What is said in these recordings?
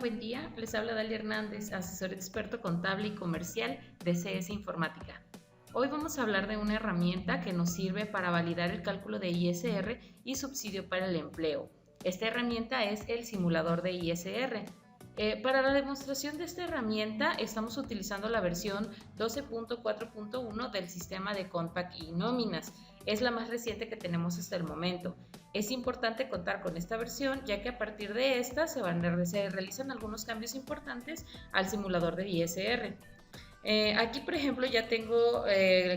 buen día. Les habla Dalia Hernández, asesor experto contable y comercial de CS Informática. Hoy vamos a hablar de una herramienta que nos sirve para validar el cálculo de ISR y subsidio para el empleo. Esta herramienta es el simulador de ISR. Para la demostración de esta herramienta estamos utilizando la versión 12.4.1 del sistema de Compact y nóminas. Es la más reciente que tenemos hasta el momento. Es importante contar con esta versión ya que a partir de esta se realizan algunos cambios importantes al simulador de ISR. Aquí, por ejemplo, ya tengo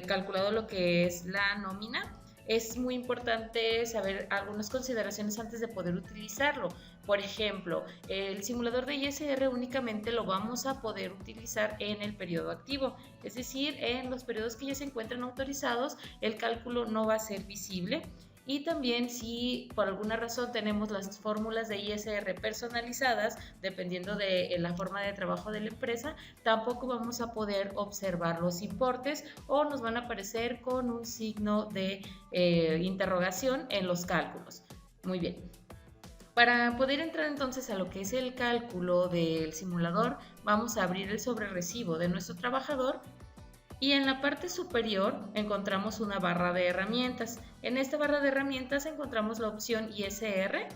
calculado lo que es la nómina. Es muy importante saber algunas consideraciones antes de poder utilizarlo. Por ejemplo, el simulador de ISR únicamente lo vamos a poder utilizar en el periodo activo, es decir, en los periodos que ya se encuentran autorizados, el cálculo no va a ser visible. Y también si por alguna razón tenemos las fórmulas de ISR personalizadas, dependiendo de la forma de trabajo de la empresa, tampoco vamos a poder observar los importes o nos van a aparecer con un signo de interrogación en los cálculos. Muy bien. Para poder entrar entonces a lo que es el cálculo del simulador, vamos a abrir el sobrerecibo de nuestro trabajador. Y en la parte superior encontramos una barra de herramientas. En esta barra de herramientas encontramos la opción ISR.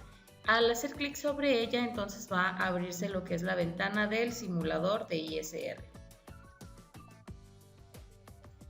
Al hacer clic sobre ella, entonces va a abrirse lo que es la ventana del simulador de ISR.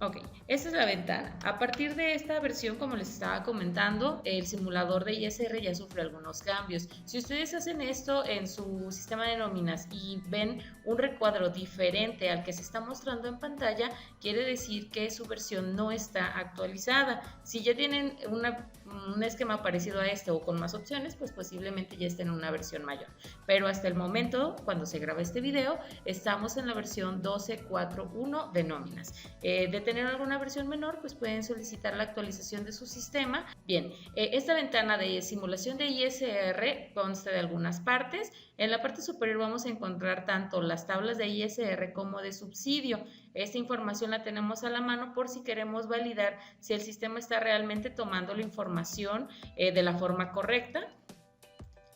Ok, esta es la ventana. A partir de esta versión, como les estaba comentando, el simulador de ISR ya sufre algunos cambios. Si ustedes hacen esto en su sistema de nóminas y ven un recuadro diferente al que se está mostrando en pantalla, quiere decir que su versión no está actualizada. Si ya tienen un esquema parecido a este o con más opciones, pues posiblemente ya estén en una versión mayor. Pero hasta el momento, cuando se graba este video, estamos en la versión 12.4.1 de nóminas. De tener alguna versión menor, pues pueden solicitar la actualización de su sistema. Bien, esta ventana de simulación de ISR consta de algunas partes. En la parte superior vamos a encontrar tanto las tablas de ISR como de subsidio. Esta información la tenemos a la mano por si queremos validar si el sistema está realmente tomando la información de la forma correcta,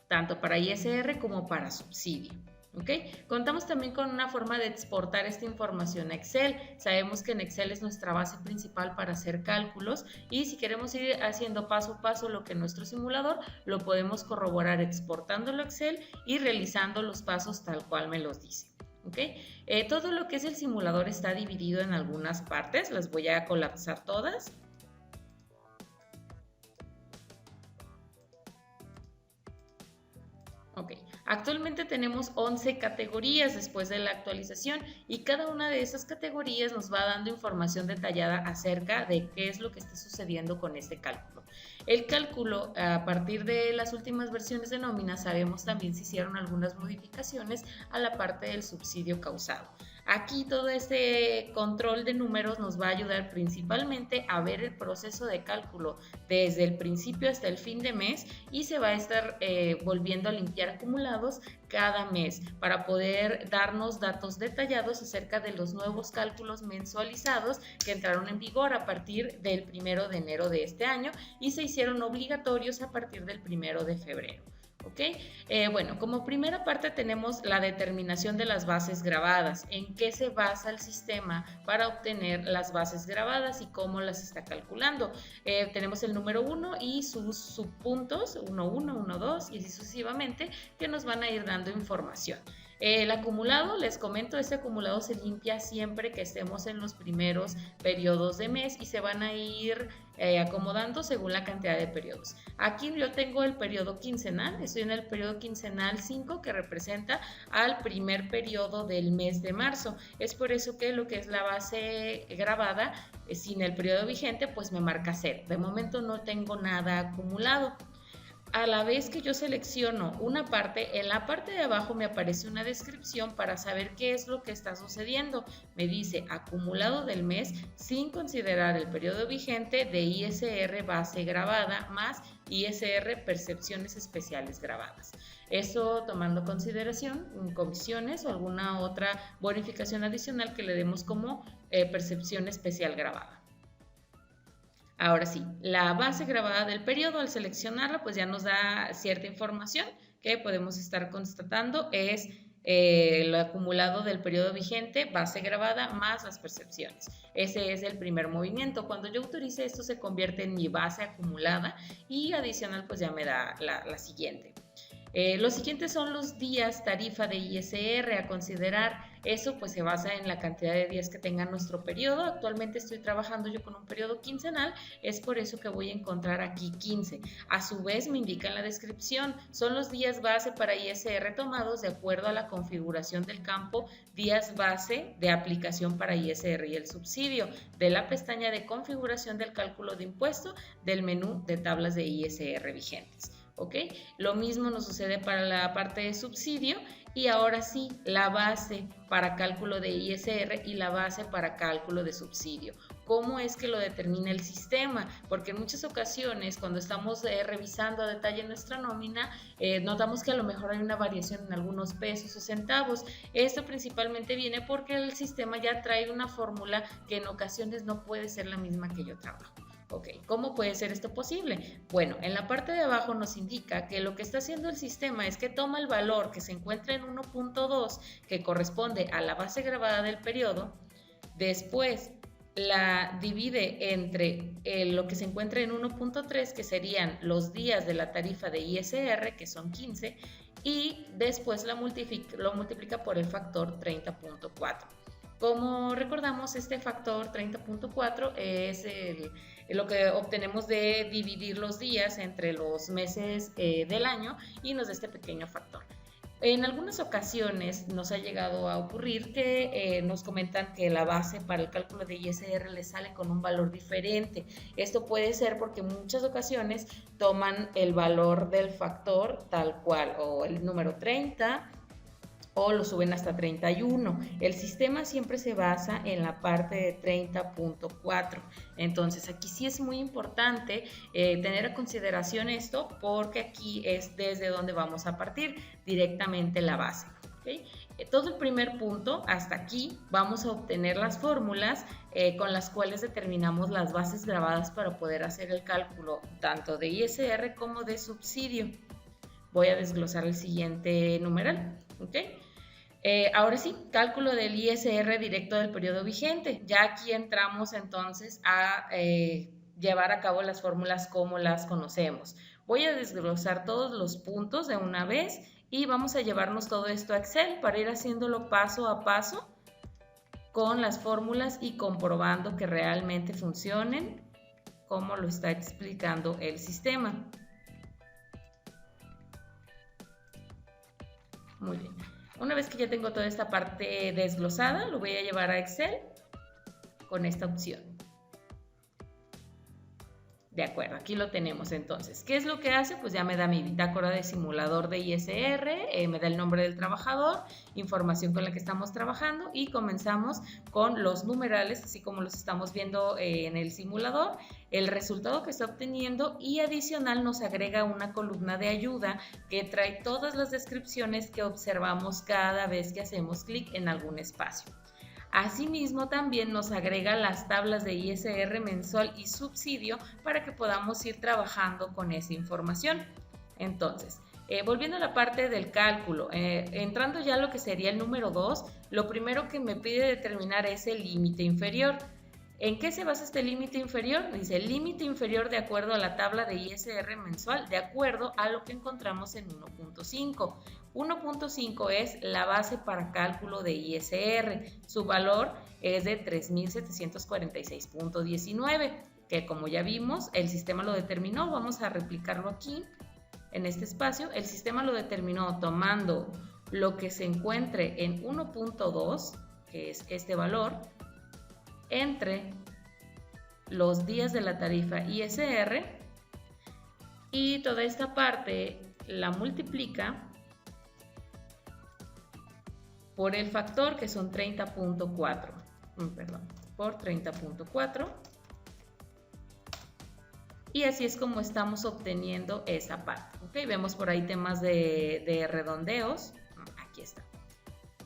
tanto para ISR como para subsidio. ¿Okay? Contamos también con una forma de exportar esta información a Excel. Sabemos que en Excel es nuestra base principal para hacer cálculos y si queremos ir haciendo paso a paso lo que nuestro simulador, lo podemos corroborar exportándolo a Excel y realizando los pasos tal cual me los dice. ¿Okay? Todo lo que es el simulador está dividido en algunas partes, las voy a colapsar todas. Ok, actualmente tenemos 11 categorías después de la actualización y cada una de esas categorías nos va dando información detallada acerca de qué es lo que está sucediendo con este cálculo. El cálculo, a partir de las últimas versiones de nómina, sabemos también si hicieron algunas modificaciones a la parte del subsidio causado. Aquí todo este control de números nos va a ayudar principalmente a ver el proceso de cálculo desde el principio hasta el fin de mes y se va a estar volviendo a limpiar acumulados cada mes para poder darnos datos detallados acerca de los nuevos cálculos mensualizados que entraron en vigor a partir del 1 de enero de este año y se hicieron obligatorios a partir del 1 de febrero. ¿Okay? Bueno, como primera parte tenemos la determinación de las bases grabadas, en qué se basa el sistema para obtener las bases grabadas y cómo las está calculando. Tenemos el número 1 y sus subpuntos, 1, 1, 1, 2 y así sucesivamente, que nos van a ir dando información. El acumulado, les comento, este acumulado se limpia siempre que estemos en los primeros periodos de mes y se van a ir acomodando según la cantidad de periodos. Aquí yo tengo el periodo quincenal, estoy en el periodo quincenal 5 que representa al primer periodo del mes de marzo. Es por eso que lo que es la base grabada sin el periodo vigente pues me marca 0. De momento no tengo nada acumulado. A la vez que yo selecciono una parte, en la parte de abajo me aparece una descripción para saber qué es lo que está sucediendo. Me dice acumulado del mes sin considerar el periodo vigente de ISR base grabada más ISR percepciones especiales grabadas. Eso tomando consideración comisiones o alguna otra bonificación adicional que le demos como percepción especial grabada. Ahora sí, la base grabada del periodo, al seleccionarla, pues ya nos da cierta información que podemos estar constatando es el acumulado del periodo vigente, base gravada más las percepciones. Ese es el primer movimiento. Cuando yo autorice esto se convierte en mi base acumulada y adicional pues ya me da la siguiente. Los siguientes son los días tarifa de ISR a considerar. Eso pues se basa en la cantidad de días que tenga nuestro periodo. Actualmente estoy trabajando yo con un periodo quincenal, es por eso que voy a encontrar aquí 15. A su vez me indica en la descripción, son los días base para ISR tomados de acuerdo a la configuración del campo días base de aplicación para ISR y el subsidio de la pestaña de configuración del cálculo de impuesto del menú de tablas de ISR vigentes. ¿Ok? Lo mismo nos sucede para la parte de subsidio y ahora sí, la base para cálculo de ISR y la base para cálculo de subsidio. ¿Cómo es que lo determina el sistema? Porque en muchas ocasiones cuando estamos revisando a detalle nuestra nómina, notamos que a lo mejor hay una variación en algunos pesos o centavos. Esto principalmente viene porque el sistema ya trae una fórmula que en ocasiones no puede ser la misma que yo trabajo. Ok, ¿cómo puede ser esto posible? Bueno, en la parte de abajo nos indica que lo que está haciendo el sistema es que toma el valor que se encuentra en 1.2, que corresponde a la base gravada del periodo, después la divide entre lo que se encuentra en 1.3, que serían los días de la tarifa de ISR, que son 15, y después lo multiplica por el factor 30.4. Como recordamos, este factor 30.4 es lo que obtenemos de dividir los días entre los meses del año y nos da este pequeño factor. En algunas ocasiones nos ha llegado a ocurrir que nos comentan que la base para el cálculo de ISR les sale con un valor diferente. Esto puede ser porque en muchas ocasiones toman el valor del factor tal cual o el número 30 o lo suben hasta 31. El sistema siempre se basa en la parte de 30.4. Entonces aquí sí es muy importante tener a consideración esto porque aquí es desde donde vamos a partir directamente la base. ¿Okay? Todo el primer punto, hasta aquí, vamos a obtener las fórmulas con las cuales determinamos las bases grabadas para poder hacer el cálculo tanto de ISR como de subsidio. Voy a desglosar el siguiente numeral. ¿Okay? Ahora sí, cálculo del ISR directo del periodo vigente. Ya aquí entramos entonces a llevar a cabo las fórmulas como las conocemos. Voy a desglosar todos los puntos de una vez y vamos a llevarnos todo esto a Excel para ir haciéndolo paso a paso con las fórmulas y comprobando que realmente funcionen como lo está explicando el sistema. Muy bien. Una vez que ya tengo toda esta parte desglosada, lo voy a llevar a Excel con esta opción. De acuerdo, aquí lo tenemos entonces. ¿Qué es lo que hace? Pues ya me da mi bitácora de simulador de ISR, me da el nombre del trabajador, información con la que estamos trabajando y comenzamos con los numerales, así como los estamos viendo en el simulador, el resultado que está obteniendo y adicional nos agrega una columna de ayuda que trae todas las descripciones que observamos cada vez que hacemos clic en algún espacio. Asimismo, también nos agrega las tablas de ISR mensual y subsidio para que podamos ir trabajando con esa información. Entonces, volviendo a la parte del cálculo, entrando ya a lo que sería el número 2, lo primero que me pide determinar es el límite inferior. ¿En qué se basa este límite inferior? Dice el límite inferior de acuerdo a la tabla de ISR mensual, de acuerdo a lo que encontramos en 1.5. 1.5 es la base para cálculo de ISR. Su valor es de 3.746.19, que como ya vimos, el sistema lo determinó. Vamos a replicarlo aquí, en este espacio. El sistema lo determinó tomando lo que se encuentre en 1.2, que es este valor, entre los días de la tarifa ISR y toda esta parte la multiplica por el factor que son 30.4, por 30.4 y así es como estamos obteniendo esa parte. ¿Okay? Vemos por ahí temas de redondeos, aquí está.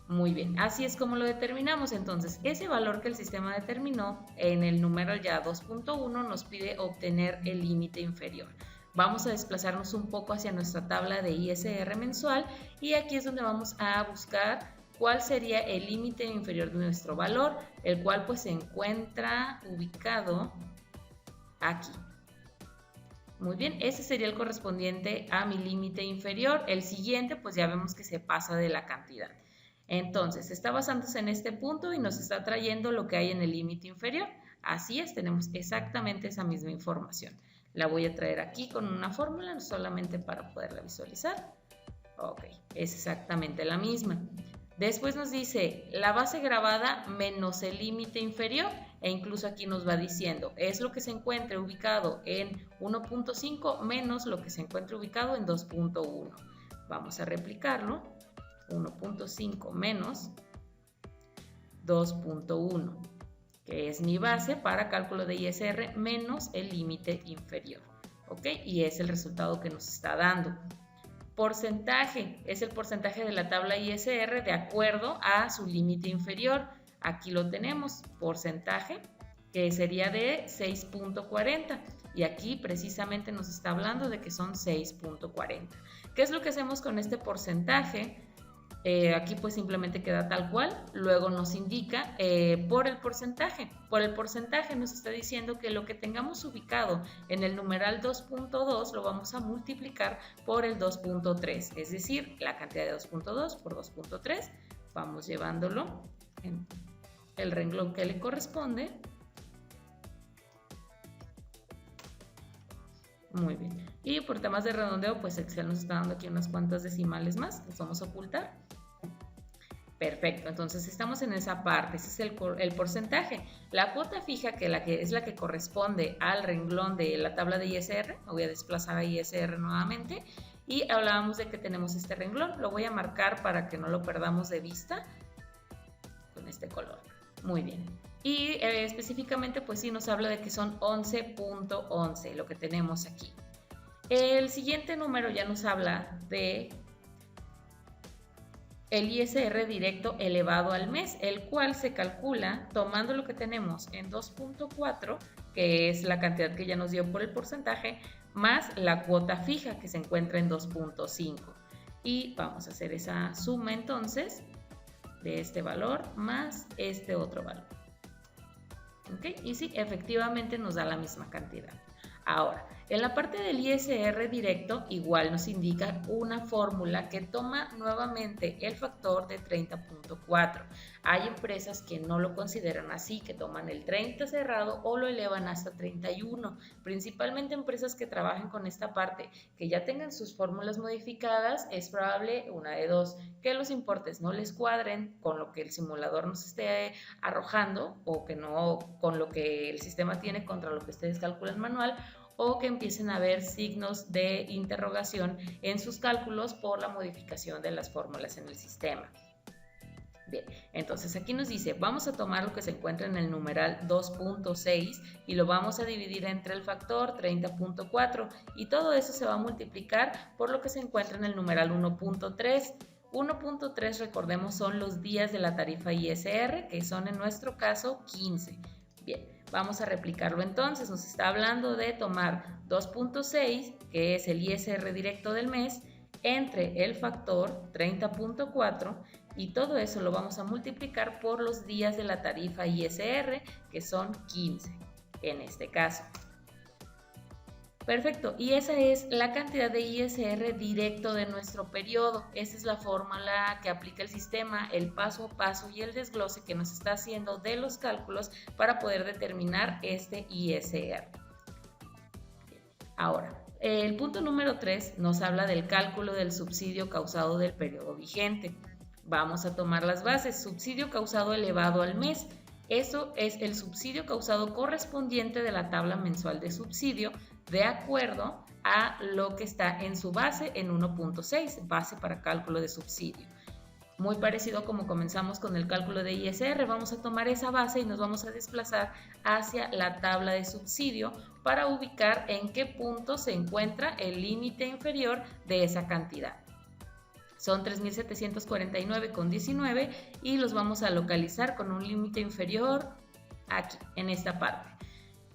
Muy bien, así es como lo determinamos. Entonces, ese valor que el sistema determinó en el número ya 2.1 nos pide obtener el límite inferior. Vamos a desplazarnos un poco hacia nuestra tabla de ISR mensual y aquí es donde vamos a buscar cuál sería el límite inferior de nuestro valor, el cual pues se encuentra ubicado aquí. Muy bien, ese sería el correspondiente a mi límite inferior. El siguiente pues ya vemos que se pasa de la cantidad. Entonces, está basándose en este punto y nos está trayendo lo que hay en el límite inferior. Así es, tenemos exactamente esa misma información. La voy a traer aquí con una fórmula, solamente para poderla visualizar. Ok, es exactamente la misma. Después nos dice la base grabada menos el límite inferior, e incluso aquí nos va diciendo es lo que se encuentre ubicado en 1.5 menos lo que se encuentre ubicado en 2.1. Vamos a replicarlo. 1.5 menos 2.1, que es mi base para cálculo de ISR menos el límite inferior. ¿Ok? Y es el resultado que nos está dando. Porcentaje es el porcentaje de la tabla ISR de acuerdo a su límite inferior. Aquí lo tenemos, porcentaje, que sería de 6.40. Y aquí precisamente nos está hablando de que son 6.40. ¿Qué es lo que hacemos con este porcentaje? Aquí pues simplemente queda tal cual, luego nos indica por el porcentaje. Por el porcentaje nos está diciendo que lo que tengamos ubicado en el numeral 2.2 lo vamos a multiplicar por el 2.3, es decir, la cantidad de 2.2 por 2.3, vamos llevándolo en el renglón que le corresponde. Muy bien. Y por temas de redondeo, pues Excel nos está dando aquí unas cuantas decimales más, las vamos a ocultar. Perfecto, entonces estamos en esa parte, ese es el porcentaje. La cuota fija, que es la que corresponde al renglón de la tabla de ISR, me voy a desplazar a ISR nuevamente, y hablábamos de que tenemos este renglón, lo voy a marcar para que no lo perdamos de vista con este color. Muy bien. Y específicamente pues sí nos habla de que son 11.11 lo que tenemos aquí. El siguiente número ya nos habla de el ISR directo elevado al mes, el cual se calcula tomando lo que tenemos en 2.4, que es la cantidad que ya nos dio por el porcentaje, más la cuota fija que se encuentra en 2.5. Y vamos a hacer esa suma entonces de este valor más este otro valor. ¿Okay? Y sí, efectivamente nos da la misma cantidad. Ahora, en la parte del ISR directo, igual nos indica una fórmula que toma nuevamente el factor de 30.4. Hay empresas que no lo consideran así, que toman el 30 cerrado o lo elevan hasta 31. Principalmente empresas que trabajen con esta parte, que ya tengan sus fórmulas modificadas, es probable una de dos, que los importes no les cuadren con lo que el simulador nos esté arrojando o que no con lo que el sistema tiene contra lo que ustedes calculan manual, o que empiecen a haber signos de interrogación en sus cálculos por la modificación de las fórmulas en el sistema. Bien, entonces aquí nos dice, vamos a tomar lo que se encuentra en el numeral 2.6 y lo vamos a dividir entre el factor 30.4 y todo eso se va a multiplicar por lo que se encuentra en el numeral 1.3. 1.3, recordemos, son los días de la tarifa ISR, que son en nuestro caso 15. Bien, vamos a replicarlo entonces. Nos está hablando de tomar 2.6, que es el ISR directo del mes, entre el factor 30.4 y todo eso lo vamos a multiplicar por los días de la tarifa ISR, que son 15 en este caso. Perfecto, y esa es la cantidad de ISR directo de nuestro periodo. Esa es la fórmula que aplica el sistema, el paso a paso y el desglose que nos está haciendo de los cálculos para poder determinar este ISR. Ahora, el punto número 3 nos habla del cálculo del subsidio causado del periodo vigente. Vamos a tomar las bases. Subsidio causado elevado al mes. Eso es el subsidio causado correspondiente de la tabla mensual de subsidio de acuerdo a lo que está en su base en 1.6, base para cálculo de subsidio. Muy parecido a como comenzamos con el cálculo de ISR, vamos a tomar esa base y nos vamos a desplazar hacia la tabla de subsidio para ubicar en qué punto se encuentra el límite inferior de esa cantidad. Son 3.749,19 y los vamos a localizar con un límite inferior aquí, en esta parte.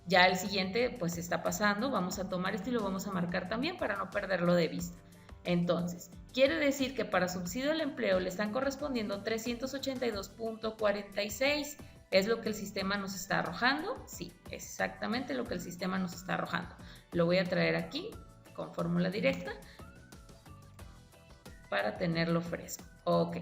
Ya el siguiente pues está pasando, vamos a tomar esto y lo vamos a marcar también para no perderlo de vista. Entonces, quiere decir que para subsidio al empleo le están correspondiendo 382.46. ¿Es lo que el sistema nos está arrojando? Sí, exactamente lo que el sistema nos está arrojando. Lo voy a traer aquí con fórmula directa para tenerlo fresco. Ok.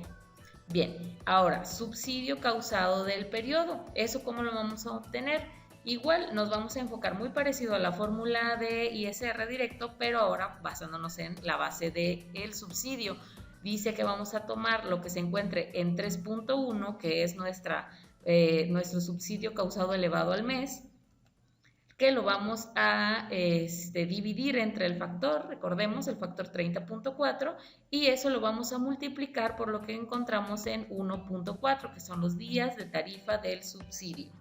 Bien, ahora, subsidio causado del periodo. ¿Eso cómo lo vamos a obtener? Igual nos vamos a enfocar muy parecido a la fórmula de ISR directo, pero ahora basándonos en la base del subsidio. Dice que vamos a tomar lo que se encuentre en 3.1, que es nuestro subsidio causado elevado al mes, que lo vamos a dividir entre el factor, recordemos el factor 30.4, y eso lo vamos a multiplicar por lo que encontramos en 1.4, que son los días de tarifa del subsidio.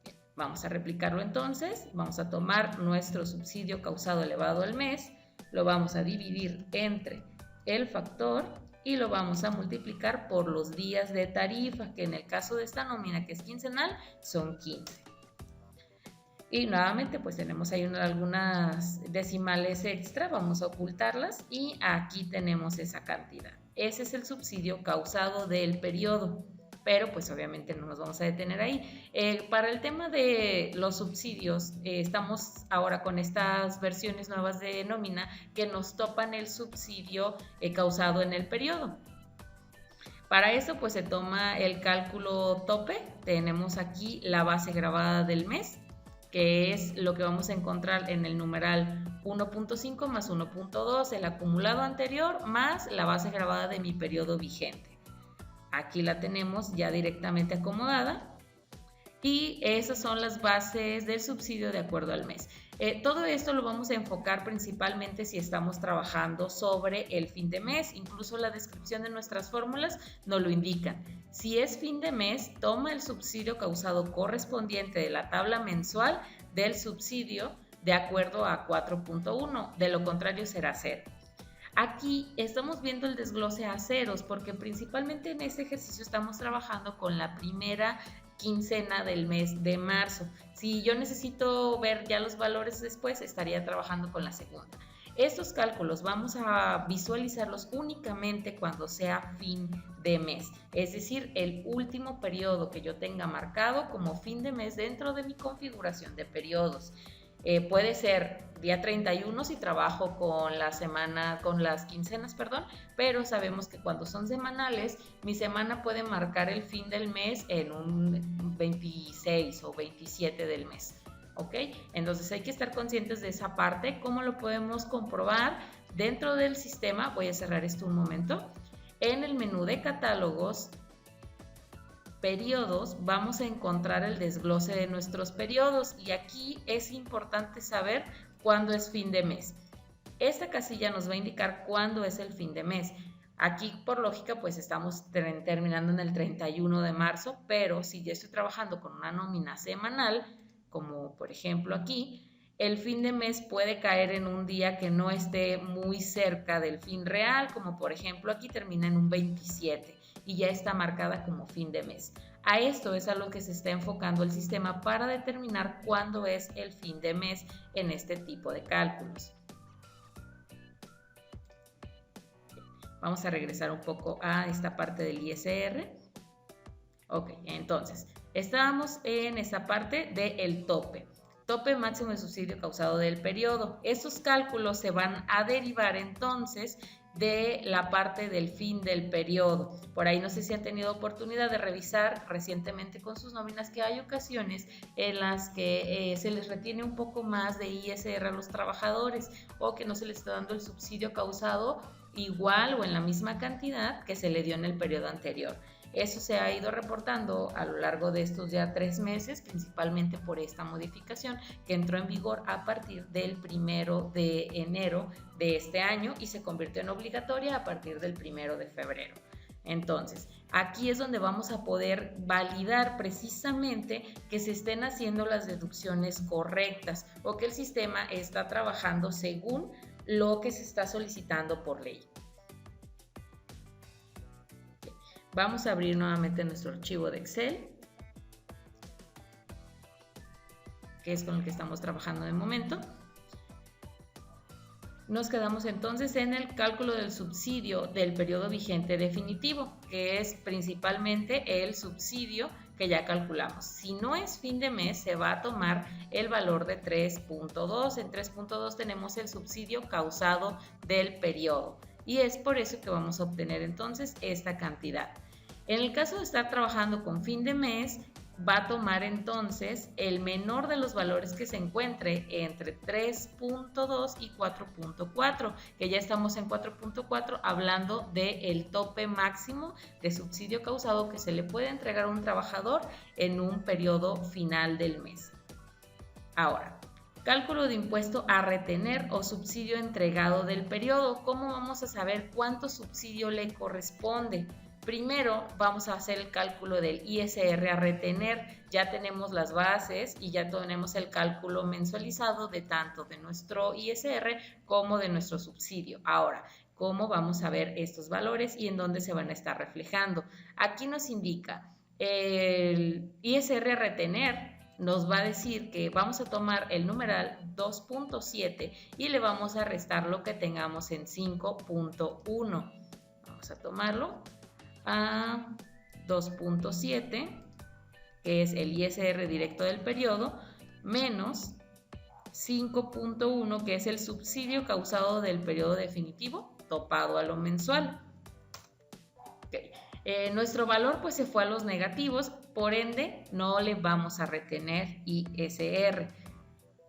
Bien, vamos a replicarlo entonces, vamos a tomar nuestro subsidio causado elevado al mes, lo vamos a dividir entre el factor y lo vamos a multiplicar por los días de tarifa, que en el caso de esta nómina que es quincenal son 15. Y nuevamente pues tenemos ahí algunas decimales extra, vamos a ocultarlas y aquí tenemos esa cantidad. Ese es el subsidio causado del periodo, pero pues obviamente no nos vamos a detener ahí. Para el tema de los subsidios, estamos ahora con estas versiones nuevas de nómina que nos topan el subsidio causado en el periodo. Para eso pues se toma el cálculo tope, tenemos aquí la base grabada del mes, que es lo que vamos a encontrar en el numeral 1.5 más 1.2, el acumulado anterior más la base grabada de mi periodo vigente. Aquí la tenemos ya directamente acomodada y esas son las bases del subsidio de acuerdo al mes. Todo esto lo vamos a enfocar principalmente si estamos trabajando sobre el fin de mes, incluso la descripción de nuestras fórmulas nos lo indican. Si es fin de mes, toma el subsidio causado correspondiente de la tabla mensual del subsidio de acuerdo a 4.1, de lo contrario será 0. Aquí estamos viendo el desglose a ceros porque principalmente en este ejercicio estamos trabajando con la primera quincena del mes de marzo. Si yo necesito ver ya los valores después, estaría trabajando con la segunda. Estos cálculos vamos a visualizarlos únicamente cuando sea fin de mes, es decir, el último periodo que yo tenga marcado como fin de mes dentro de mi configuración de periodos. Puede ser día 31 si trabajo con las quincenas, pero sabemos que cuando son semanales, mi semana puede marcar el fin del mes en un 26 o 27 del mes. ¿Ok? Entonces hay que estar conscientes de esa parte. ¿Cómo lo podemos comprobar? Dentro del sistema, voy a cerrar esto un momento, en el menú de catálogos, periodos, vamos a encontrar el desglose de nuestros periodos y aquí es importante saber cuándo es fin de mes. Esta casilla nos va a indicar cuándo es el fin de mes. Aquí por lógica pues estamos terminando en el 31 de marzo, pero si yo estoy trabajando con una nómina semanal, como por ejemplo aquí, el fin de mes puede caer en un día que no esté muy cerca del fin real, como por ejemplo aquí termina en un 27 y ya está marcada como fin de mes. A esto es a lo que se está enfocando el sistema para determinar cuándo es el fin de mes en este tipo de cálculos. Vamos a regresar un poco a esta parte del ISR. Ok, entonces, estábamos en esa parte del tope. Tope máximo de subsidio causado del periodo. Esos cálculos se van a derivar entonces de la parte del fin del periodo. Por ahí no sé si han tenido oportunidad de revisar recientemente con sus nóminas que hay ocasiones en las que se les retiene un poco más de ISR a los trabajadores o que no se les está dando el subsidio causado igual o en la misma cantidad que se le dio en el periodo anterior. Eso se ha ido reportando a lo largo de estos ya 3 meses, principalmente por esta modificación que entró en vigor a partir del 1 de enero de este año y se convirtió en obligatoria a partir del 1 de febrero. Entonces, aquí es donde vamos a poder validar precisamente que se estén haciendo las deducciones correctas o que el sistema está trabajando según lo que se está solicitando por ley. Vamos a abrir nuevamente nuestro archivo de Excel. que es con el que estamos trabajando de momento. Nos quedamos entonces en el cálculo del subsidio del periodo vigente definitivo, que es principalmente el subsidio que ya calculamos. Si no es fin de mes, se va a tomar el valor de 3.2. En 3.2 tenemos el subsidio causado del periodo y es por eso que vamos a obtener entonces esta cantidad. En el caso de estar trabajando con fin de mes, va a tomar entonces el menor de los valores que se encuentre entre 3.2 y 4.4, que ya estamos en 4.4 hablando del tope máximo de subsidio causado que se le puede entregar a un trabajador en un periodo final del mes. Ahora, cálculo de impuesto a retener o subsidio entregado del periodo. ¿Cómo vamos a saber cuánto subsidio le corresponde? Primero vamos a hacer el cálculo del ISR a retener. Ya tenemos las bases y ya tenemos el cálculo mensualizado de tanto de nuestro ISR como de nuestro subsidio. Ahora, ¿cómo vamos a ver estos valores y en dónde se van a estar reflejando? Aquí nos indica el ISR a retener. Nos va a decir que vamos a tomar el numeral 2.7 y le vamos a restar lo que tengamos en 5.1. Vamos a tomarlo a 2.7, que es el ISR directo del periodo, menos 5.1, que es el subsidio causado del periodo definitivo, topado a lo mensual. Okay. Nuestro valor pues se fue a los negativos, por ende no le vamos a retener ISR.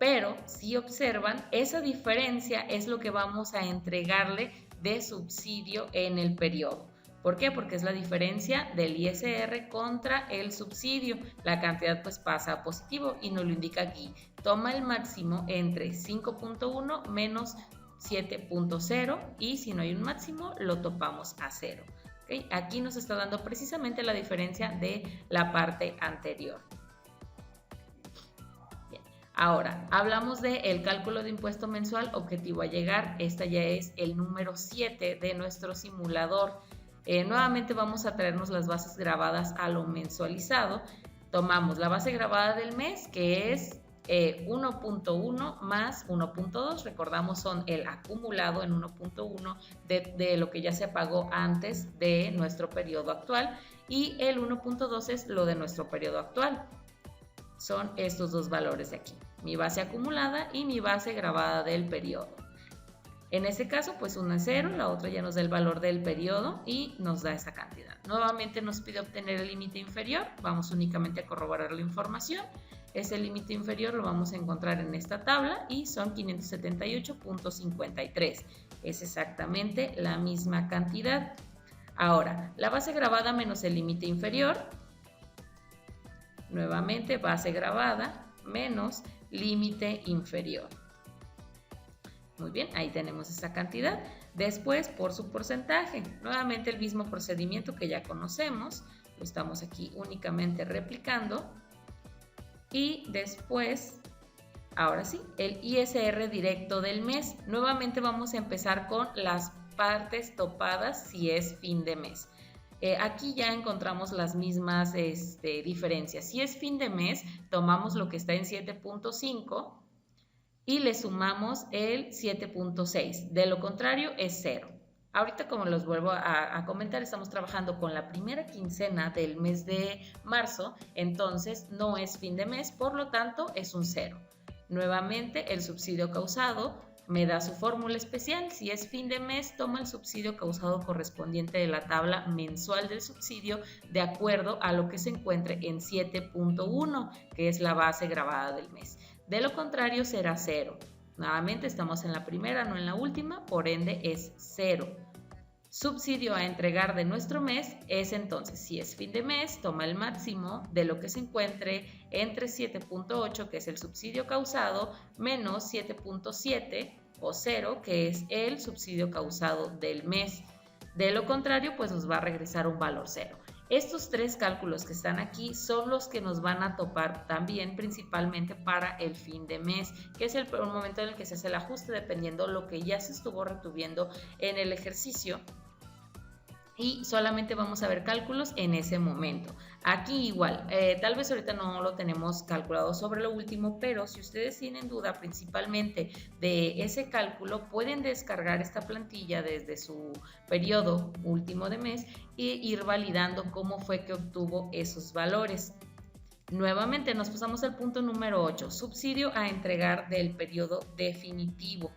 Pero si observan, esa diferencia es lo que vamos a entregarle de subsidio en el periodo. ¿Por qué? Porque es la diferencia del ISR contra el subsidio. La cantidad pues pasa a positivo y nos lo indica aquí. Toma el máximo entre 5.1 menos 7.0 y si no hay un máximo lo topamos a 0. ¿Okay? Aquí nos está dando precisamente la diferencia de la parte anterior. Bien. Ahora, hablamos del cálculo de impuesto mensual objetivo a llegar. Esta ya es el número 7 de nuestro simulador. Nuevamente vamos a traernos las bases grabadas a lo mensualizado. Tomamos la base grabada del mes, que es 1.1 más 1.2. Recordamos, son el acumulado en 1.1 de lo que ya se pagó antes de nuestro periodo actual. Y el 1.2 es lo de nuestro periodo actual. Son estos dos valores de aquí. Mi base acumulada y mi base grabada del periodo. En este caso, pues una es 0, la otra ya nos da el valor del periodo y nos da esa cantidad. Nuevamente nos pide obtener el límite inferior, vamos únicamente a corroborar la información. Ese límite inferior lo vamos a encontrar en esta tabla y son 578.53. Es exactamente la misma cantidad. Ahora, la base grabada menos el límite inferior. Nuevamente, base grabada menos límite inferior. Muy bien, ahí tenemos esa cantidad. Después, por su porcentaje, nuevamente el mismo procedimiento que ya conocemos, lo estamos aquí únicamente replicando. Y después, ahora sí, el ISR directo del mes. Nuevamente vamos a empezar con las partes topadas si es fin de mes. Aquí ya encontramos las mismas diferencias. Si es fin de mes, tomamos lo que está en 7.5 y le sumamos el 7.6. De lo contrario es 0. Ahorita, como los vuelvo a comentar, estamos trabajando con la primera quincena del mes de marzo, entonces no es fin de mes, por lo tanto es un 0. Nuevamente, el subsidio causado me da su fórmula especial. Si es fin de mes, toma el subsidio causado correspondiente de la tabla mensual del subsidio de acuerdo a lo que se encuentre en 7.1, que es la base grabada del mes. De lo contrario será 0. Nuevamente estamos en la primera, no en la última, por ende es 0. Subsidio a entregar de nuestro mes es entonces, si es fin de mes, toma el máximo de lo que se encuentre entre 7.8, que es el subsidio causado, menos 7.7 o 0, que es el subsidio causado del mes. De lo contrario, pues nos va a regresar un valor 0. Estos tres cálculos que están aquí son los que nos van a topar también principalmente para el fin de mes, que es el momento en el que se hace el ajuste dependiendo lo que ya se estuvo retuviendo en el ejercicio y solamente vamos a ver cálculos en ese momento. Aquí igual, tal vez ahorita no lo tenemos calculado sobre lo último, pero si ustedes tienen duda principalmente de ese cálculo, pueden descargar esta plantilla desde su periodo último de mes e ir validando cómo fue que obtuvo esos valores. Nuevamente nos pasamos al punto número 8, subsidio a entregar del periodo definitivo.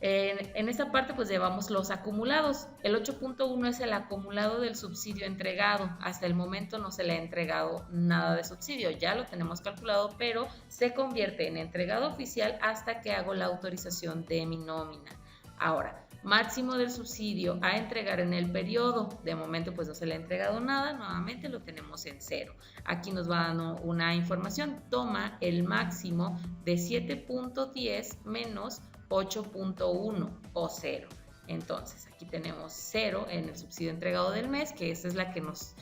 En esta parte pues llevamos los acumulados. El 8.1 es el acumulado del subsidio entregado. Hasta el momento no se le ha entregado nada de subsidio, ya lo tenemos calculado, pero se convierte en entregado oficial hasta que hago la autorización de mi nómina. Ahora, máximo del subsidio a entregar en el periodo. De momento pues no se le ha entregado nada, nuevamente lo tenemos en 0. Aquí nos va dando una información, toma el máximo de 7.10 menos 8.1 o 0. Entonces aquí tenemos 0 en el subsidio entregado del mes, que esa es la que nos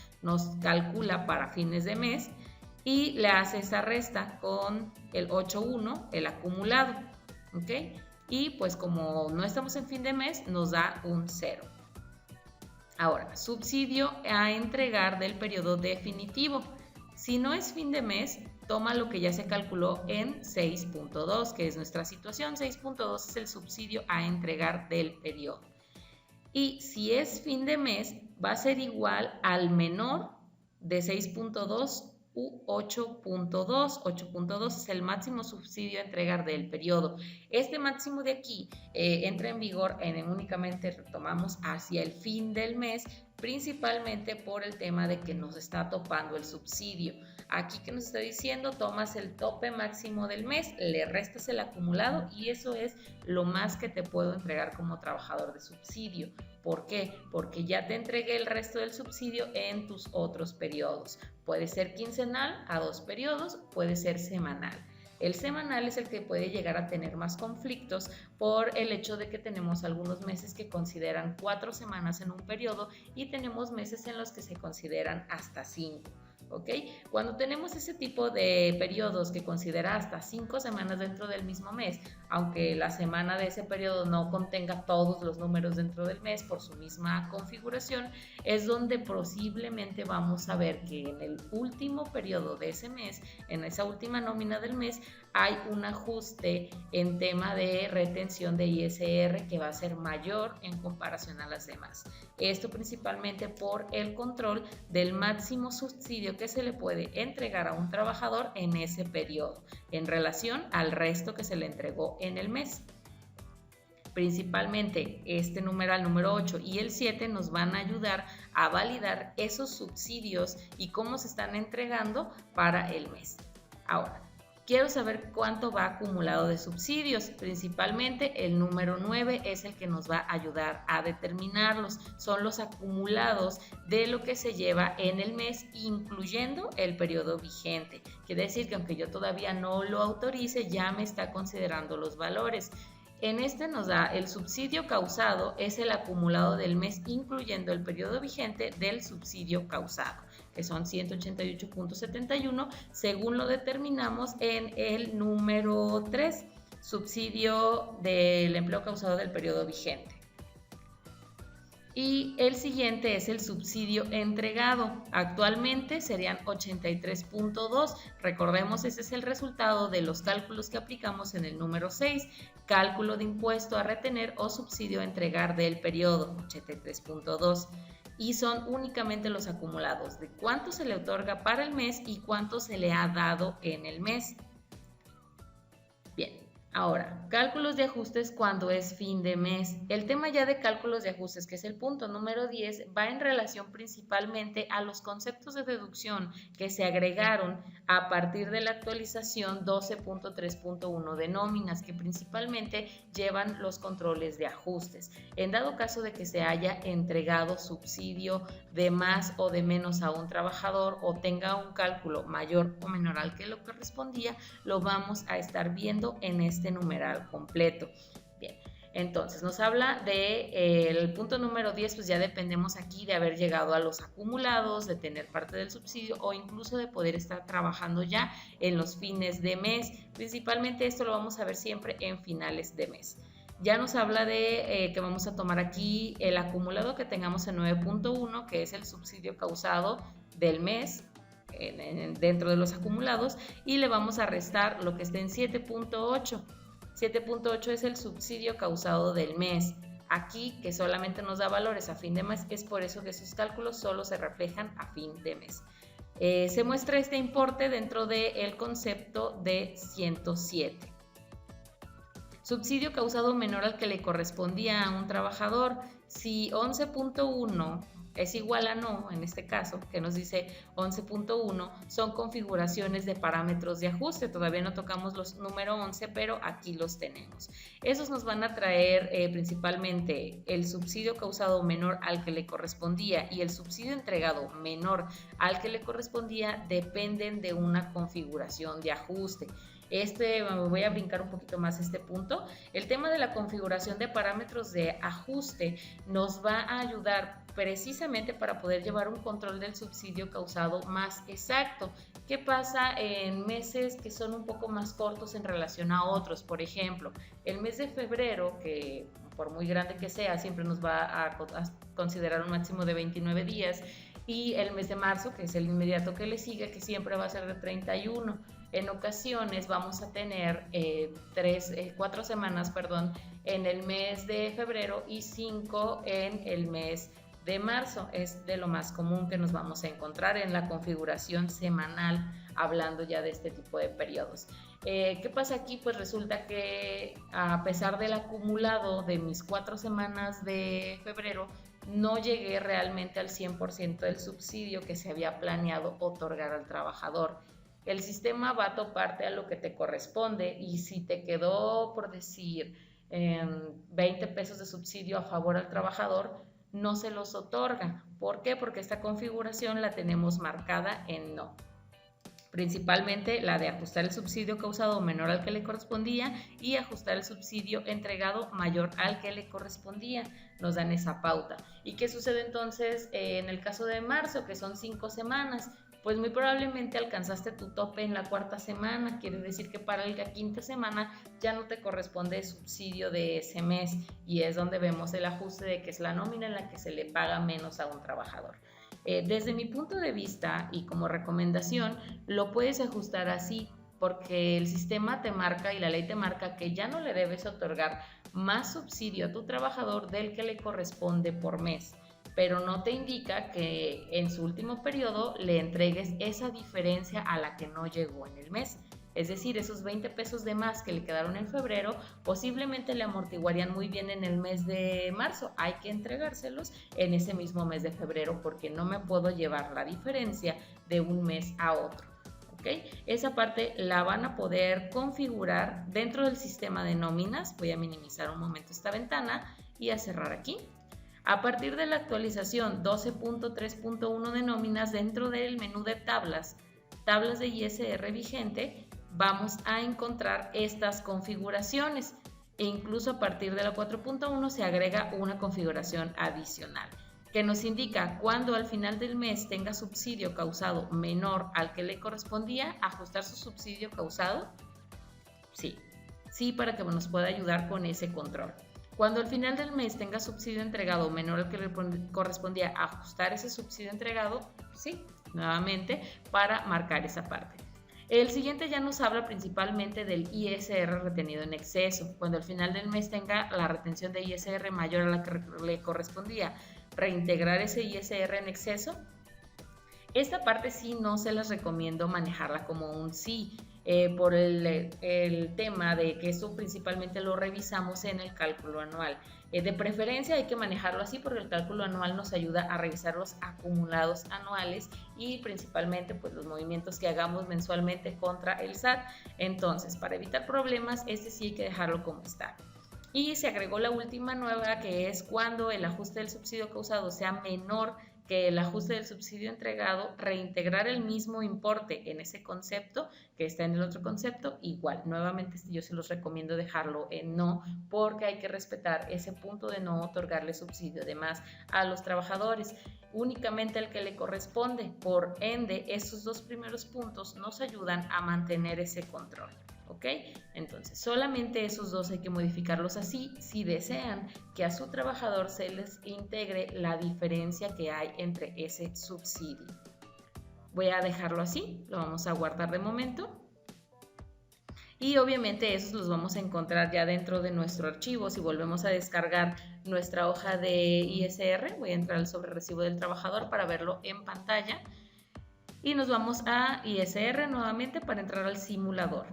calcula para fines de mes, y le hace esa resta con el 8.1, el acumulado, ¿ok? Y pues como no estamos en fin de mes, nos da un 0. Ahora, subsidio a entregar del periodo definitivo. Si no es fin de mes, toma lo que ya se calculó en 6.2, que es nuestra situación. 6.2 es el subsidio a entregar del periodo. Y si es fin de mes, va a ser igual al menor de 6.2 u 8.2. 8.2 es el máximo subsidio a entregar del periodo. Este máximo de aquí entra en vigor únicamente retomamos hacia el fin del mes, principalmente por el tema de que nos está topando el subsidio. Aquí que nos está diciendo, tomas el tope máximo del mes, le restas el acumulado y eso es lo más que te puedo entregar como trabajador de subsidio. ¿Por qué? Porque ya te entregué el resto del subsidio en tus otros periodos. Puede ser quincenal a 2 periodos, puede ser semanal. El semanal es el que puede llegar a tener más conflictos por el hecho de que tenemos algunos meses que consideran 4 semanas en un periodo y tenemos meses en los que se consideran hasta 5. ¿Ok? Cuando tenemos ese tipo de periodos que considera hasta 5 semanas dentro del mismo mes, aunque la semana de ese periodo no contenga todos los números dentro del mes por su misma configuración, es donde posiblemente vamos a ver que en el último periodo de ese mes, en esa última nómina del mes, hay un ajuste en tema de retención de ISR que va a ser mayor en comparación a las demás. Esto principalmente por el control del máximo subsidio que se le puede entregar a un trabajador en ese periodo, en relación al resto que se le entregó en el mes. Principalmente este numeral número 8 y el 7 nos van a ayudar a validar esos subsidios y cómo se están entregando para el mes. Ahora, quiero saber cuánto va acumulado de subsidios. Principalmente el número 9 es el que nos va a ayudar a determinarlos. Son los acumulados de lo que se lleva en el mes, incluyendo el periodo vigente. Quiere decir que aunque yo todavía no lo autorice, ya me está considerando los valores. En este nos da el subsidio causado, es el acumulado del mes, incluyendo el periodo vigente del subsidio causado, que son 188.71, según lo determinamos en el número 3, subsidio del empleo causado del periodo vigente. Y el siguiente es el subsidio entregado. Actualmente serían 83.2. Recordemos, ese es el resultado de los cálculos que aplicamos en el número 6, cálculo de impuesto a retener o subsidio a entregar del periodo, 83.2. Y son únicamente los acumulados de cuánto se le otorga para el mes y cuánto se le ha dado en el mes. Bien. Ahora, cálculos de ajustes cuando es fin de mes. El tema ya de cálculos de ajustes, que es el punto número 10, va en relación principalmente a los conceptos de deducción que se agregaron a partir de la actualización 12.3.1 de nóminas, que principalmente llevan los controles de ajustes. En dado caso de que se haya entregado subsidio de más o de menos a un trabajador o tenga un cálculo mayor o menor al que lo correspondía, lo vamos a estar viendo en este numeral completo. Bien, entonces nos habla del punto número 10, pues ya dependemos aquí de haber llegado a los acumulados, de tener parte del subsidio o incluso de poder estar trabajando ya en los fines de mes. Principalmente esto lo vamos a ver siempre en finales de mes. Ya nos habla de que vamos a tomar aquí el acumulado que tengamos en 9.1, que es el subsidio causado del mes dentro de los acumulados, y le vamos a restar lo que esté en 7.8. 7.8 es el subsidio causado del mes. Aquí, que solamente nos da valores a fin de mes, es por eso que esos cálculos solo se reflejan a fin de mes. Se muestra este importe dentro del concepto de 107. Subsidio causado menor al que le correspondía a un trabajador. Si 11.1 es igual a no, en este caso, que nos dice 11.1, son configuraciones de parámetros de ajuste. Todavía no tocamos los número 11, pero aquí los tenemos. Esos nos van a traer principalmente el subsidio causado menor al que le correspondía y el subsidio entregado menor al que le correspondía, dependen de una configuración de ajuste. Voy a brincar un poquito más este punto. El tema de la configuración de parámetros de ajuste nos va a ayudar precisamente para poder llevar un control del subsidio causado más exacto. ¿Qué pasa en meses que son un poco más cortos en relación a otros? Por ejemplo, el mes de febrero, que por muy grande que sea, siempre nos va a considerar un máximo de 29 días, y el mes de marzo, que es el inmediato que le sigue, que siempre va a ser de 31. En ocasiones vamos a tener 4 semanas, en el mes de febrero y 5 en el mes de marzo. Es de lo más común que nos vamos a encontrar en la configuración semanal, hablando ya de este tipo de periodos. ¿Qué pasa aquí? Pues resulta que a pesar del acumulado de mis 4 semanas de febrero, no llegué realmente al 100% del subsidio que se había planeado otorgar al trabajador. El sistema va a toparte a lo que te corresponde, y si te quedó, por decir, 20 pesos de subsidio a favor al trabajador, no se los otorga. ¿Por qué? Porque esta configuración la tenemos marcada en no. Principalmente la de ajustar el subsidio causado menor al que le correspondía y ajustar el subsidio entregado mayor al que le correspondía. Nos dan esa pauta. ¿Y qué sucede entonces en el caso de marzo, que son 5 semanas? Pues muy probablemente alcanzaste tu tope en la 4ª semana, quiere decir que para la 5ª semana ya no te corresponde el subsidio de ese mes, y es donde vemos el ajuste de que es la nómina en la que se le paga menos a un trabajador. Desde mi punto de vista y como recomendación, lo puedes ajustar así, porque el sistema te marca y la ley te marca que ya no le debes otorgar más subsidio a tu trabajador del que le corresponde por mes, pero no te indica que en su último periodo le entregues esa diferencia a la que no llegó en el mes. Es decir, esos 20 pesos de más que le quedaron en febrero posiblemente le amortiguarían muy bien en el mes de marzo. Hay que entregárselos en ese mismo mes de febrero, porque no me puedo llevar la diferencia de un mes a otro. ¿Okay? Esa parte la van a poder configurar dentro del sistema de nóminas. Voy a minimizar un momento esta ventana y a cerrar aquí. A partir de la actualización 12.3.1 de nóminas, dentro del menú de tablas de ISR vigente, vamos a encontrar estas configuraciones, e incluso a partir de la 4.1 se agrega una configuración adicional que nos indica cuando al final del mes tenga subsidio causado menor al que le correspondía, ajustar su subsidio causado. Sí, para que nos pueda ayudar con ese control. Cuando al final del mes tenga subsidio entregado menor al que le correspondía, ajustar ese subsidio entregado, sí, nuevamente, para marcar esa parte. El siguiente ya nos habla principalmente del ISR retenido en exceso. Cuando al final del mes tenga la retención de ISR mayor a la que le correspondía, reintegrar ese ISR en exceso. Esta parte sí no se las recomiendo manejarla como un sí, por el tema de que esto principalmente lo revisamos en el cálculo anual. De preferencia hay que manejarlo así, porque el cálculo anual nos ayuda a revisar los acumulados anuales y principalmente pues los movimientos que hagamos mensualmente contra el SAT. Entonces, para evitar problemas, este sí hay que dejarlo como está. Y se agregó la última nueva, que es cuando el ajuste del subsidio causado sea menor que el ajuste del subsidio entregado, reintegrar el mismo importe en ese concepto que está en el otro concepto. Igual, nuevamente yo se los recomiendo dejarlo en no, porque hay que respetar ese punto de no otorgarle subsidio de más a los trabajadores, únicamente al que le corresponde. Por ende, esos dos primeros puntos nos ayudan a mantener ese control. ¿ok? Entonces, solamente esos dos hay que modificarlos así si desean que a su trabajador se les integre la diferencia que hay entre ese subsidio. Voy a dejarlo así, lo vamos a guardar de momento. Y obviamente esos los vamos a encontrar ya dentro de nuestro archivo. Si volvemos a descargar nuestra hoja de ISR, voy a entrar al sobre recibo del trabajador para verlo en pantalla. Y nos vamos a ISR nuevamente para entrar al simulador.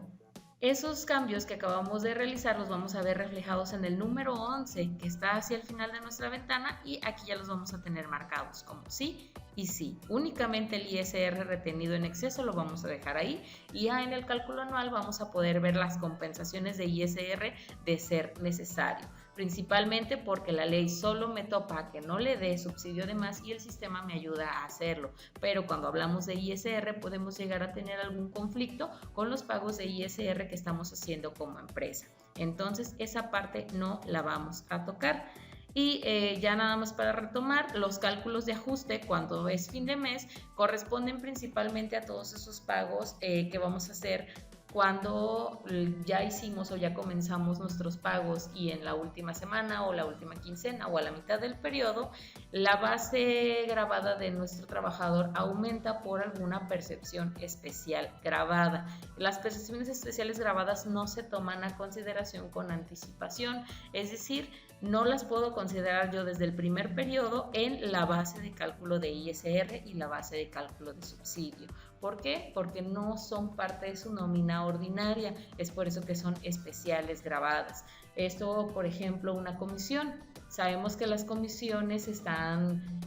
Esos cambios que acabamos de realizar los vamos a ver reflejados en el número 11 que está hacia el final de nuestra ventana, y aquí ya los vamos a tener marcados como sí y sí. Únicamente el ISR retenido en exceso lo vamos a dejar ahí, y ya en el cálculo anual vamos a poder ver las compensaciones de ISR de ser necesario, principalmente porque la ley solo me topa a que no le dé subsidio de más y el sistema me ayuda a hacerlo. Pero cuando hablamos de ISR podemos llegar a tener algún conflicto con los pagos de ISR que estamos haciendo como empresa. Entonces esa parte no la vamos a tocar. Y ya nada más para retomar, los cálculos de ajuste cuando es fin de mes corresponden principalmente a todos esos pagos que vamos a hacer cuando ya hicimos o ya comenzamos nuestros pagos y en la última semana o la última quincena o a la mitad del periodo, la base gravada de nuestro trabajador aumenta por alguna percepción especial gravada. Las percepciones especiales gravadas no se toman a consideración con anticipación, es decir, no las puedo considerar yo desde el primer periodo en la base de cálculo de ISR y la base de cálculo de subsidio. ¿Por qué? Porque no son parte de su nómina ordinaria, es por eso que son especiales gravadas. Esto, por ejemplo, una comisión. Sabemos que las comisiones están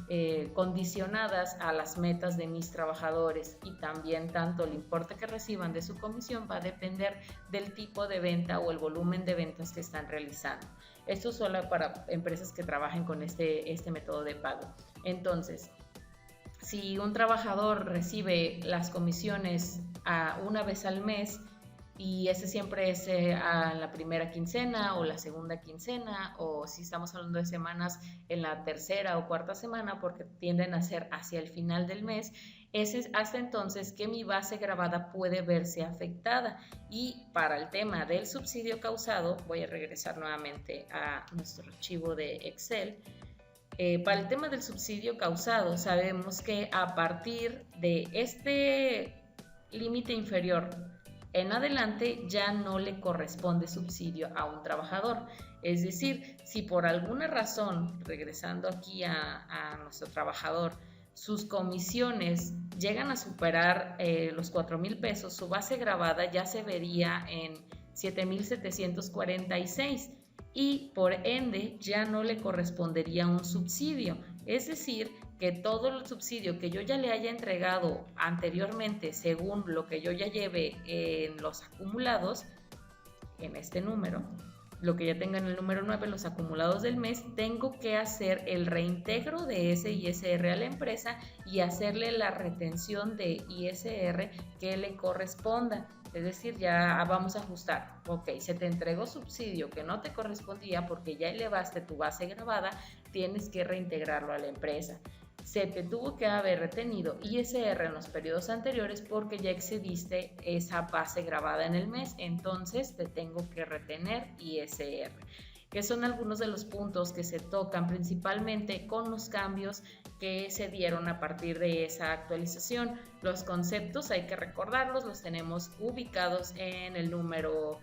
condicionadas a las metas de mis trabajadores, y también tanto el importe que reciban de su comisión va a depender del tipo de venta o el volumen de ventas que están realizando. Esto es solo para empresas que trabajen con este método de pago. Entonces, si un trabajador recibe las comisiones una vez al mes, y ese siempre es a la primera quincena o la segunda quincena, o si estamos hablando de semanas, en la tercera o cuarta semana, porque tienden a ser hacia el final del mes, ese es hasta entonces que mi base gravada puede verse afectada. Y para el tema del subsidio causado, voy a regresar nuevamente a nuestro archivo de Excel. Para el tema del subsidio causado, sabemos que a partir de este límite inferior en adelante ya no le corresponde subsidio a un trabajador. Es decir, si por alguna razón, regresando aquí a nuestro trabajador, sus comisiones llegan a superar los 4,000 pesos, su base gravada ya se vería en 7,746. Y por ende ya no le correspondería un subsidio. Es decir, que todo el subsidio que yo ya le haya entregado anteriormente, según lo que yo ya lleve en los acumulados, en este número, lo que ya tenga en el número 9, los acumulados del mes, tengo que hacer el reintegro de ese ISR a la empresa y hacerle la retención de ISR que le corresponda. Es decir, ya vamos a ajustar. Ok, se te entregó subsidio que no te correspondía porque ya elevaste tu base gravada, tienes que reintegrarlo a la empresa. Se te tuvo que haber retenido ISR en los periodos anteriores porque ya excediste esa base gravada en el mes, entonces te tengo que retener ISR. Que son algunos de los puntos que se tocan principalmente con los cambios que se dieron a partir de esa actualización. Los conceptos hay que recordarlos, los tenemos ubicados en el número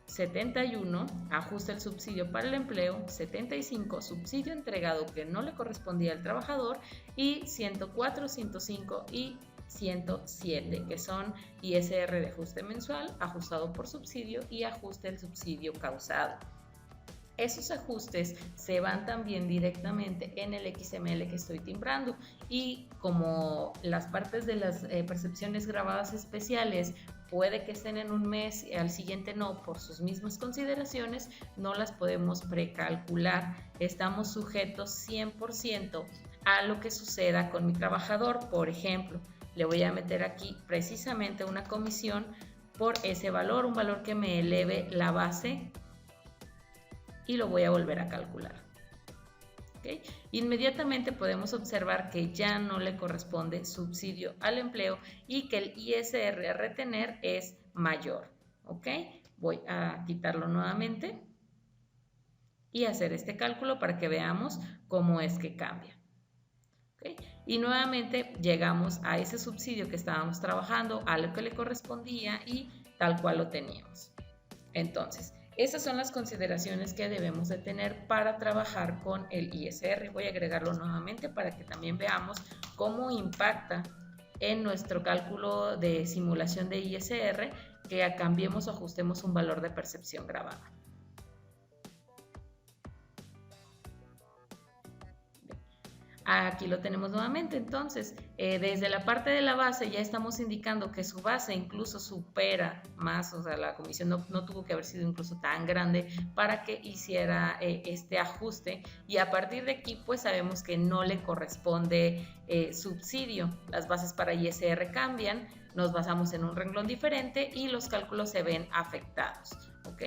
71, ajusta el subsidio para el empleo; 75, subsidio entregado que no le correspondía al trabajador; y 104, 105 y 107, que son ISR de ajuste mensual, ajustado por subsidio y ajuste del subsidio causado. Esos ajustes se van también directamente en el XML que estoy timbrando, y como las partes de las percepciones gravadas especiales puede que estén en un mes y al siguiente no, por sus mismas consideraciones, no las podemos precalcular. Estamos sujetos 100% a lo que suceda con mi trabajador. Por ejemplo, le voy a meter aquí precisamente una comisión por ese valor, un valor que me eleve la base, y lo voy a volver a calcular. ¿Okay? Inmediatamente podemos observar que ya no le corresponde subsidio al empleo y que el ISR a retener es mayor. ¿Ok? Voy a quitarlo nuevamente y hacer este cálculo para que veamos cómo es que cambia. ¿Okay? Y nuevamente llegamos a ese subsidio que estábamos trabajando, a lo que le correspondía y tal cual lo teníamos. Entonces, esas son las consideraciones que debemos de tener para trabajar con el ISR. Voy a agregarlo nuevamente para que también veamos cómo impacta en nuestro cálculo de simulación de ISR que cambiemos o ajustemos un valor de percepción grabada. Aquí lo tenemos nuevamente, entonces desde la parte de la base ya estamos indicando que su base incluso supera más, o sea, la comisión no tuvo que haber sido incluso tan grande para que hiciera este ajuste, y a partir de aquí pues sabemos que no le corresponde subsidio. Las bases para ISR cambian, nos basamos en un renglón diferente y los cálculos se ven afectados, ¿ok?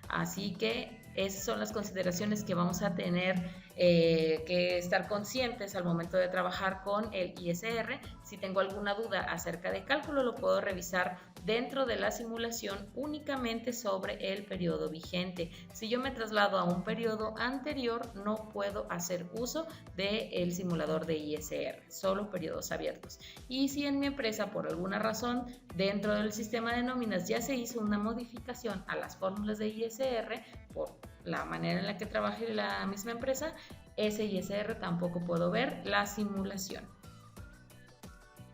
Así que esas son las consideraciones que vamos a tener que estar conscientes al momento de trabajar con el ISR. Si tengo alguna duda acerca de cálculo, lo puedo revisar dentro de la simulación únicamente sobre el periodo vigente. Si yo me traslado a un periodo anterior, no puedo hacer uso del simulador de ISR, solo periodos abiertos. Y si en mi empresa, por alguna razón, dentro del sistema de nóminas ya se hizo una modificación a las fórmulas de ISR, por la manera en la que trabaje la misma empresa, ese ISR tampoco puedo ver la simulación.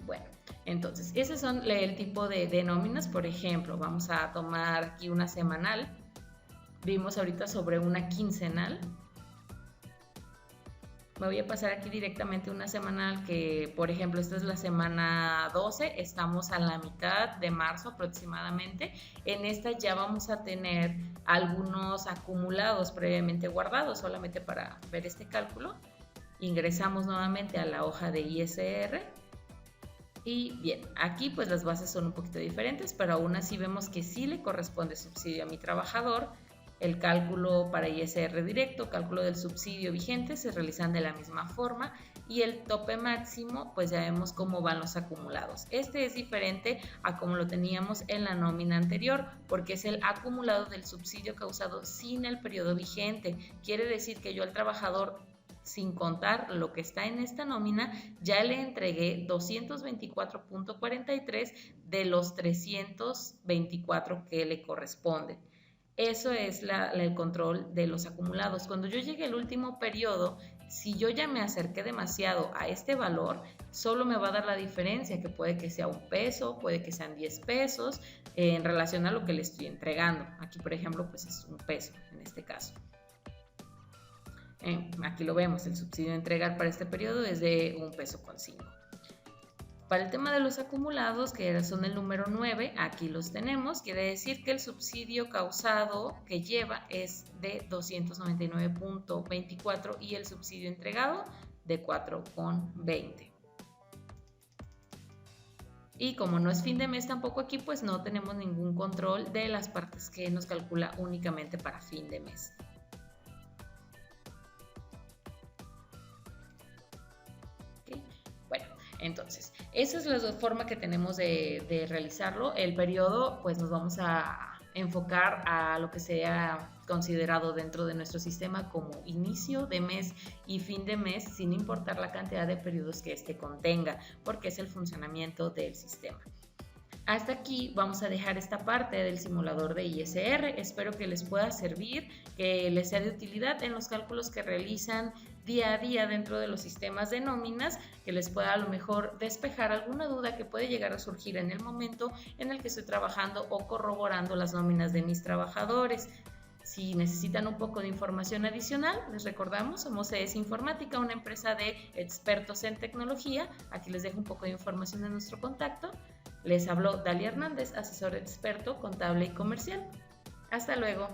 Bueno, entonces esos son el tipo de nóminas. Por ejemplo, vamos a tomar aquí una semanal. Vimos ahorita sobre una quincenal. Me voy a pasar aquí directamente una semanal que, por ejemplo, esta es la semana 12, estamos a la mitad de marzo aproximadamente. En esta ya vamos a tener algunos acumulados previamente guardados, solamente para ver este cálculo. Ingresamos nuevamente a la hoja de ISR. Y bien, aquí pues las bases son un poquito diferentes, pero aún así vemos que sí le corresponde subsidio a mi trabajador. El cálculo para ISR directo, cálculo del subsidio vigente se realizan de la misma forma, y el tope máximo pues ya vemos cómo van los acumulados. Este es diferente a como lo teníamos en la nómina anterior, porque es el acumulado del subsidio causado sin el periodo vigente. Quiere decir que yo al trabajador, sin contar lo que está en esta nómina, ya le entregué 224.43 de los 324 que le corresponden. Eso es el control de los acumulados. Cuando yo llegue al último periodo, si yo ya me acerqué demasiado a este valor, solo me va a dar la diferencia, que puede que sea 1 peso, puede que sean 10 pesos, en relación a lo que le estoy entregando. Aquí, por ejemplo, pues es 1 peso en este caso. Aquí lo vemos, el subsidio a entregar para este periodo es de 1 peso con 5. Para el tema de los acumulados, que son el número 9, aquí los tenemos. Quiere decir que el subsidio causado que lleva es de 299.24 y el subsidio entregado de 4.20. Y como no es fin de mes tampoco aquí, pues no tenemos ningún control de las partes que nos calcula únicamente para fin de mes. Entonces, esa es la forma que tenemos de realizarlo. El periodo, pues nos vamos a enfocar a lo que sea considerado dentro de nuestro sistema como inicio de mes y fin de mes, sin importar la cantidad de periodos que este contenga, porque es el funcionamiento del sistema. Hasta aquí vamos a dejar esta parte del simulador de ISR. Espero que les pueda servir, que les sea de utilidad en los cálculos que realizan día a día dentro de los sistemas de nóminas, que les pueda a lo mejor despejar alguna duda que puede llegar a surgir en el momento en el que estoy trabajando o corroborando las nóminas de mis trabajadores. Si necesitan un poco de información adicional, les recordamos, somos CS Informática, una empresa de expertos en tecnología. Aquí les dejo un poco de información de nuestro contacto. Les habló Dalia Hernández, asesor experto contable y comercial. Hasta luego.